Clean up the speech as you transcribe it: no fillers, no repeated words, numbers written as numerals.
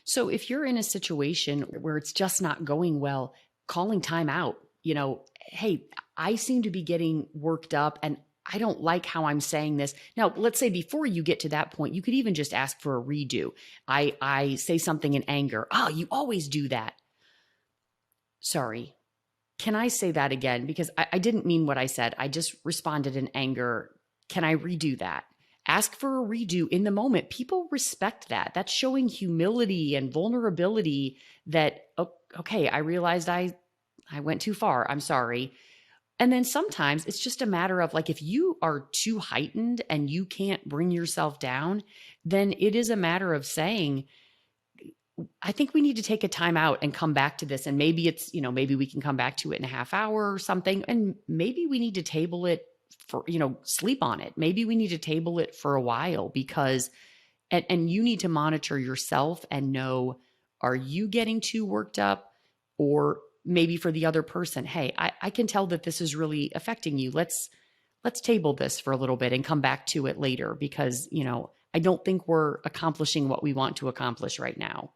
So if you're in a situation where it's just not going well, calling time out, hey, I seem to be getting worked up and I don't like how I'm saying this. Now, let's say before you get to that point, you could even just ask for a redo. I say something in anger. Oh, you always do that. Sorry. Can I say that again? Because I didn't mean what I said. I just responded in anger. Can I redo that? Ask for a redo in the moment. People respect that. That's showing humility and vulnerability that, okay, I realized I went too far. I'm sorry. And then sometimes it's just a matter of like, if you are too heightened and you can't bring yourself down, then it is a matter of saying, I think we need to take a time out and come back to this. And maybe it's, maybe we can come back to it in a half hour or something. And maybe we need to table it for, sleep on it. Maybe we need to table it for a while because, and you need to monitor yourself and know, are you getting too worked up? Or maybe for the other person, hey, I can tell that this is really affecting you. Let's table this for a little bit and come back to it later because, I don't think we're accomplishing what we want to accomplish right now.